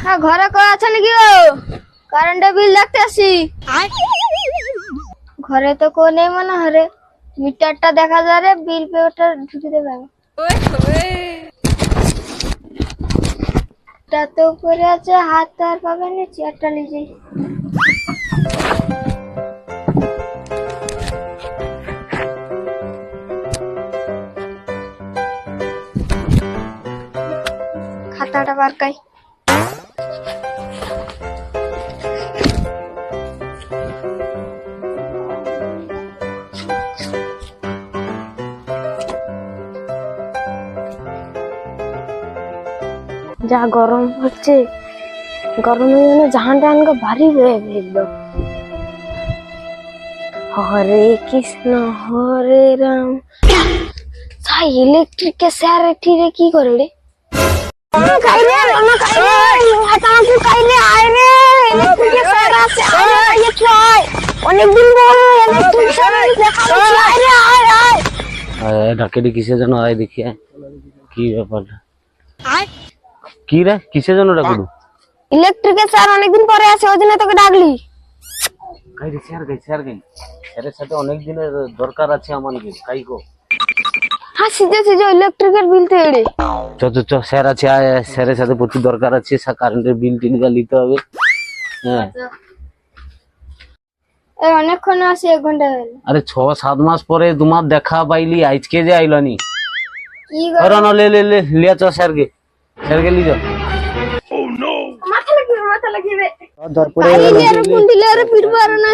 হ্যাঁ ঘরে কো আছে নাকি গো? কারেন্টের বিল দেখতে আসি। ঘরে তো কো নেই মনে হরে, মিটারটা দেখা যায় রে, বিল পে ওটা ঢুকে দেবে। তা তো উপরে আছে, হাত তো আর পাবে না, চেয়ারটা নিয়ে যাই। খাতাটা বারকাই। যা গরম হচ্ছে, গরমের জন্য জাহানটা আমাকে ভারী হয়ে একদম। হরে কৃষ্ণ হরে রাম। সাই ইলেকট্রিকে স্যার ঠিরে কি করে রে? অনেকদিন ডাকেটি কিসের জন্য আয় দেখি কি ব্যাপারটা কি রে কিসের জন্য ডাকুন? ইলেকট্রিকের স্যার অনেকদিন পরে আছে, ওই জন্য তোকে ডাকলি। কাই রে স্যার গাই স্যারের সাথে অনেক দিনের দরকার আছে আমাকে কাই গো। হ্যাঁ সিজে ইলেকট্রিকের বিল তো এড়ে চ স্যার আছে, আয় স্যারের সাথে প্রচুর দরকার আছে, কারেন্টের বিল টিল নিতে হবে। হ্যাঁ অনেকক্ষণ আছে, 1 ঘন্টা হলো। আরে 6-7 মাস পরে তোমার দেখা পাইলি, আজকে যে আইলানি। কি করো না, লে লিয়া চ স্যারকে লি যাও। মাথা লাগিবে ধরপড়ে আর কোন দিলে আর ফিরবো আর না।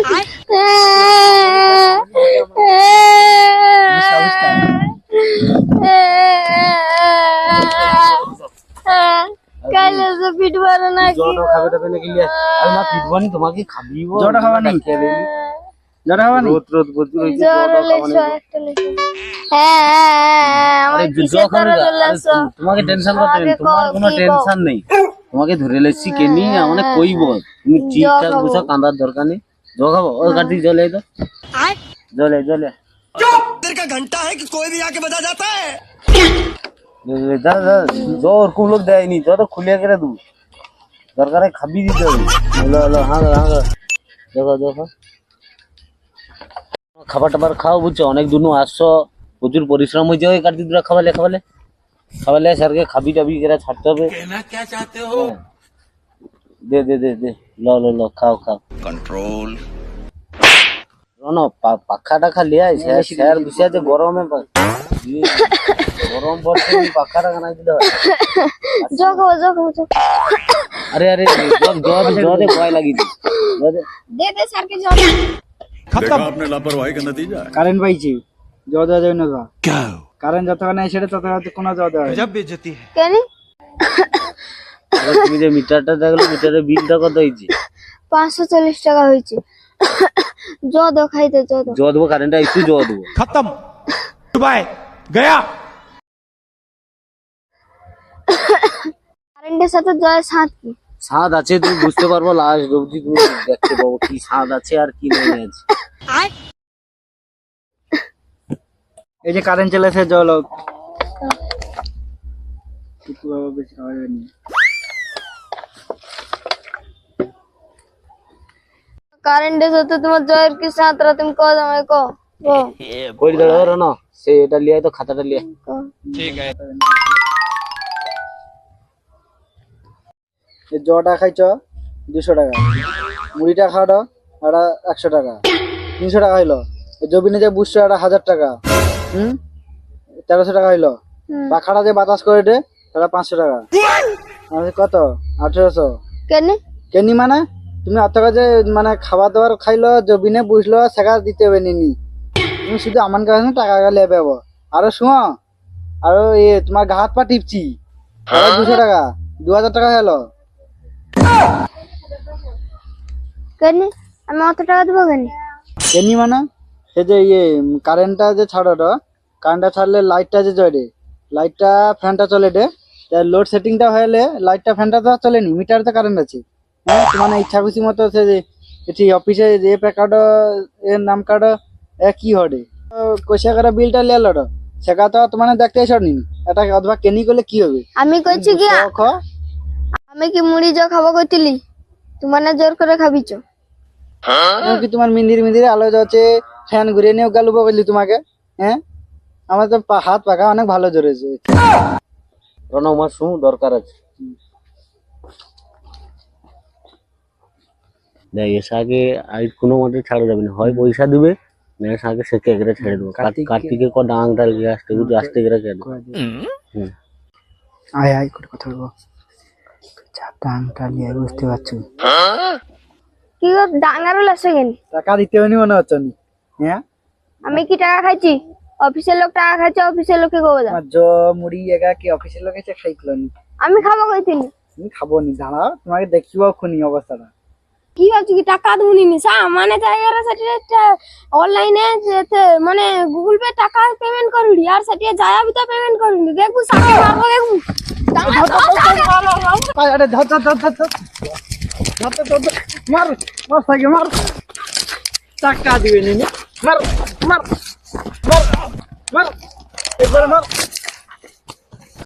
কালে যে ফিরবো আর না। জড়ো খাবে তবে নাকি লিয়া। আরে না ফিরবনি, তোমাকে খাবিও। জড়ো খাওয়ানি জড়ো খাওয়ানি রোদ বলতে হইছে জড়ো লেছো একটা লেছো। আমার কিসে করে লেছো? তোমাকে টেনশন করতে নেই, তোমার কোনো টেনশন নেই। তোমাকে ধরে লেছি কেনি মানে কইব, তুমি ঠিকঠাক বুঝা, কাঁদার দরকার নেই। জল খাবো, ওই গাড়ি জলে তো জলে देर का घंटा है कि कोई भी आके बजा जाता है। জোর কোন লোক দেয়নি, যত খুলে করে দু দরকারে খাবি দিতে হবে। হ্যাঁ দেখো খাবার টাবার খাও, বুঝছো? অনেক দূর আসছো, প্রচুর পরিশ্রম হয়েছে। ওই কাটি দুরা খাওয়ালে স্যারকে খাবি টাবি করে ছাড়তে হবে। দে ল খাও कंट्रोल রনো পাখা টাখা লিয়ে আয়। স্যার বসে আছে গরমে, গরম পড়ছে, পাখা টাখা নাই দিলে হয়। জগো আরে জলে ভয় লাগিছে। দে স্যারকে জল। देखा आपने लापरवाही का नतीजा है। কারেন্ট পাইছি, জল দেওয়া যাবে না। क्या কারেন্ট যতক্ষণ নাই সেটা ততক্ষণ কোনো জল দেওয়া যাবে না। जब बेइज्जती है। কেন? তুমি যে মিটারটা দেখলো, মিটারের বিলটা কত হয়েছে? 540 টাকা হয়েছে। জদ খাইতে জদ দেবো, কারেন্টটা একটু দেবো। खत्म बाय गया। কারেন্টের সাথে জয় সাথ কি? স্বাদ আছে, তুমি বুঝতে পারবো লাস্ট অবধি, তুমি দেখতে পাবো কি স্বাদ আছে আর কি নেই আছে। এই যে কারেন্ট চলে এসে জল একটু বেশি খাওয়া যাবে না। কারেন্টের সাথে তোমার জয়ের কি সাথ রা? তুমি কো আমায় কো কই দাঁড়াও না, সে এটা লিয়ে তো খাতাটা লিয়ে। ठीक है। এই জলটা খাইছ 200 টাকা, মুড়িটা খাওয়াটা এটা 100 টাকা, 300 টাকা হইলো। জবিনে যে বুঝছো এটা 1000 টাকা, 1300 টাকা হইলো। পাখাটা যে বাতাস করে দে সেটা 500 টাকা, মানে কত 1800। কেনি মানে তুমি অত কাজে মানে খাবার দাবার খাইলো, জবিনে বুঝলো, সেটা দিতে হবে নিনি। তুমি শুধু আমার কাছে টাকা লেবে যাবো। আরো শুনো, আরো তোমার ঘাত পা টিপছি 200 টাকা, 2000 টাকা হলো। আমি অত টাকা দেবো কেন? কেনি মানে সে যে কারেন্টটা যে ছাড়াটা, কারেন্টটা ছাড়লে লাইটটা যে জ্বলে, লাইটটা ফ্যানটা চলে দে, লোড সেটিংটা হলে লাইটটা ফ্যানটা তো চলেনি, মিটারে তো কারেন্ট আছে। হ্যাঁ তোমার ইচ্ছা খুশি মতো সে যে এটি অফিসে যে পে কার্ড এর নাম কার্ড কি হবে কইসা করে বিলটা লে লড়, সেটা তো তোমার দেখতে এসব নি। এটা অথবা কেনি করলে কি হবে? আমি কইছি কি আমি কি মুড়ি জ খাবো কইতিলি তোমার না জোর করে খাবিছ কি তোমার মিন্দির আলো যাচ্ছে ফ্যান ঘুরিয়ে নিয়ে গালুবো বললি তোমাকে? হ্যাঁ, আমার তো হাত পাকা অনেক ভালো জড়েছে। প্রণব আমার শু দরকার আছে। দেখ এর আগে আর কোনো মতে ছাড়া যাবে না, হয় পয়সা দিবে না এর আগে সে কেকরে ছেড়ে দেবো। কার্তিকে ক ডাং ডাল গিয়ে আসতে বুঝি আসতে গেলে কেন। আয় আয় করে কথা বলবো। টাংটা নিয়ে বুঝতে পারছো কি গো ডাঙারও লাগছে কেন? টাকা দিতে হয়নি মনে হচ্ছে নি? হ্যাঁ, আমি কি টাকা খাইছি? অফিসের লোক টাকা খাইছে, অফিসের লোককে কবে দাও? আমার জ মুড়ি এগা কি অফিসের লোক এসে খাইছিল নি? আমি খাবো কইতিলি তুমি খাবো নি, দাঁড়াও তোমাকে দেখিব খুনি অবস্থাটা। কি ভাবছি কি টাকা দুনি নি সা মানে জায়গার সাথে অনলাইনে যেতে মানে গুগল পে টাকা পেমেন্ট করুড়ি আর সাথে যায় আমি তো পেমেন্ট করুড়ি দেখবো সাথে মারবো দেখবো আরে ধর ধর ধর ধর ধর মার মার সাইকে মার, টাকা দিবে নি মার মার মার মার একবার মার।